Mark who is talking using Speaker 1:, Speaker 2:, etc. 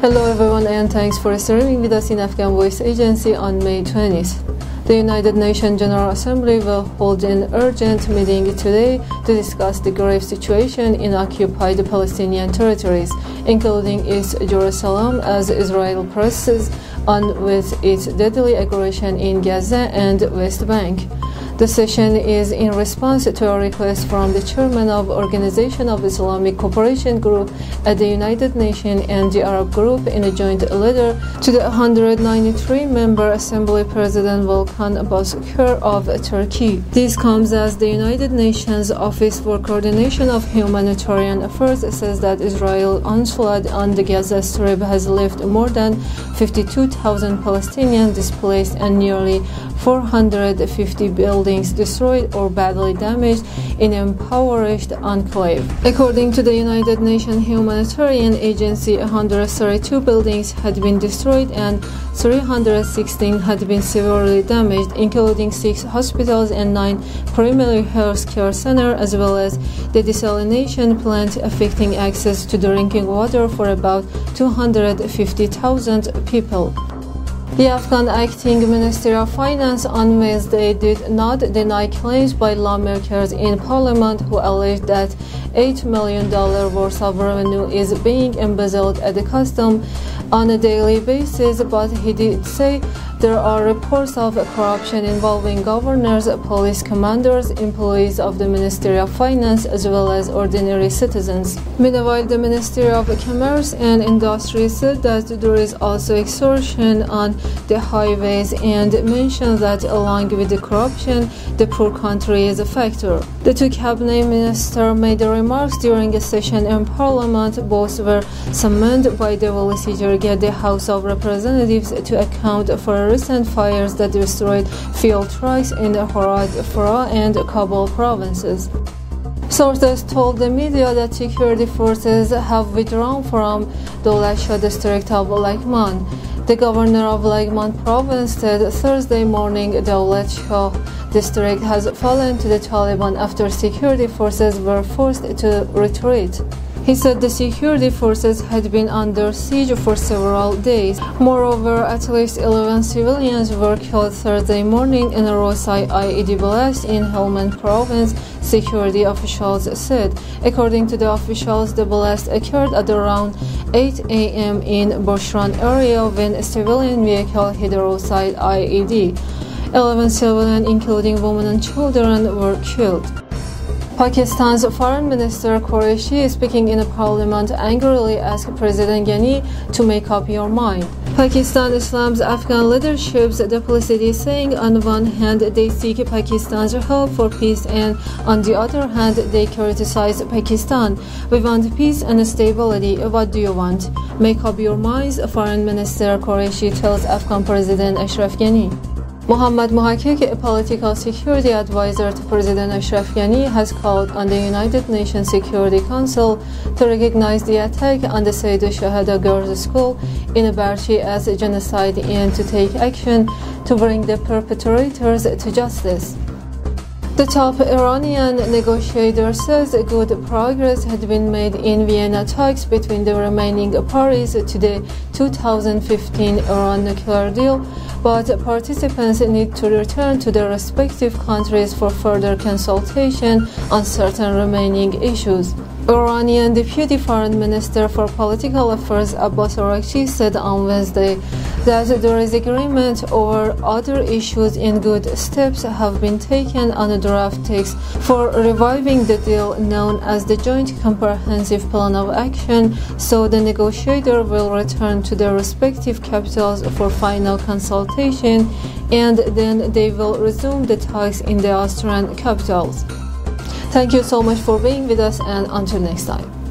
Speaker 1: Hello everyone, and thanks for streaming with us in Afghan Voice Agency on May 20th. The United Nations General Assembly will hold an urgent meeting today to discuss the grave situation in occupied Palestinian territories, including East Jerusalem, as Israel presses on with its deadly aggression in Gaza and West Bank. The session is in response to a request from the chairman of Organization of Islamic Cooperation Group at the United Nations and the Arab Group in a joint letter to the 193-member Assembly President Volkan Bozkır of Turkey. This comes as the United Nations Office for Coordination of Humanitarian Affairs says that Israel's onslaught on the Gaza Strip has left more than 52,000 Palestinians displaced and nearly 450 buildings destroyed or badly damaged in an impoverished enclave. According to the United Nations Humanitarian Agency, 132 buildings had been destroyed and 316 had been severely damaged, including 6 hospitals and 9 primary health care centers, as well as the desalination plant affecting access to drinking water for about 250,000 people. The Afghan Acting Ministry of Finance on Wednesday did not deny claims by lawmakers in parliament who alleged that $8 million worth of revenue is being embezzled at the customs on a daily basis, but he did say there are reports of corruption involving governors, police commanders, employees of the Ministry of Finance, as well as ordinary citizens. Meanwhile, the Ministry of Commerce and Industry said that there is also extortion on the highways and mentioned that along with the corruption, the poor country is a factor. The two cabinet ministers made the remarks during a session in Parliament. Both were summoned by the legislature at the House of Representatives to account for recent fires that destroyed fuel trucks in Herat, Farah, and Kabul provinces. Sources told the media that security forces have withdrawn from Dowlat Shah district of Laghman. The governor of Laghman province said Thursday morning Dowlat Shah district has fallen to the Taliban after security forces were forced to retreat. He said the security forces had been under siege for several days. Moreover, at least 11 civilians were killed Thursday morning in a roadside IED blast in Helmand province, security officials said. According to the officials, the blast occurred at around 8 a.m. in Boshran area when a civilian vehicle hit a roadside IED. 11 civilians, including women and children, were killed. Pakistan's Foreign Minister Qureshi, speaking in a parliament, angrily asked President Ghani to make up your mind. Pakistan Islam's Afghan leadership's duplicity, saying on one hand they seek Pakistan's help for peace and on the other hand they criticize Pakistan. We want peace and stability. What do you want? Make up your minds, Foreign Minister Qureshi tells Afghan President Ashraf Ghani. Mohammad Muhakkik, a political security advisor to President Ashraf Ghani, has called on the United Nations Security Council to recognize the attack on the Sayyidah Shahada Girls' School in Barchi as a genocide and to take action to bring the perpetrators to justice. The top Iranian negotiator says good progress had been made in Vienna talks between the remaining parties to the 2015 Iran nuclear deal, but participants need to return to their respective countries for further consultation on certain remaining issues. Iranian Deputy Foreign Minister for Political Affairs Abbas Araghchi said on Wednesday that there is agreement over other issues and good steps have been taken on a draft text for reviving the deal known as the Joint Comprehensive Plan of Action, so the negotiator will return to their respective capitals for final consultation and then they will resume the talks in the Austrian capitals. Thank you so much for being with us, and until next time.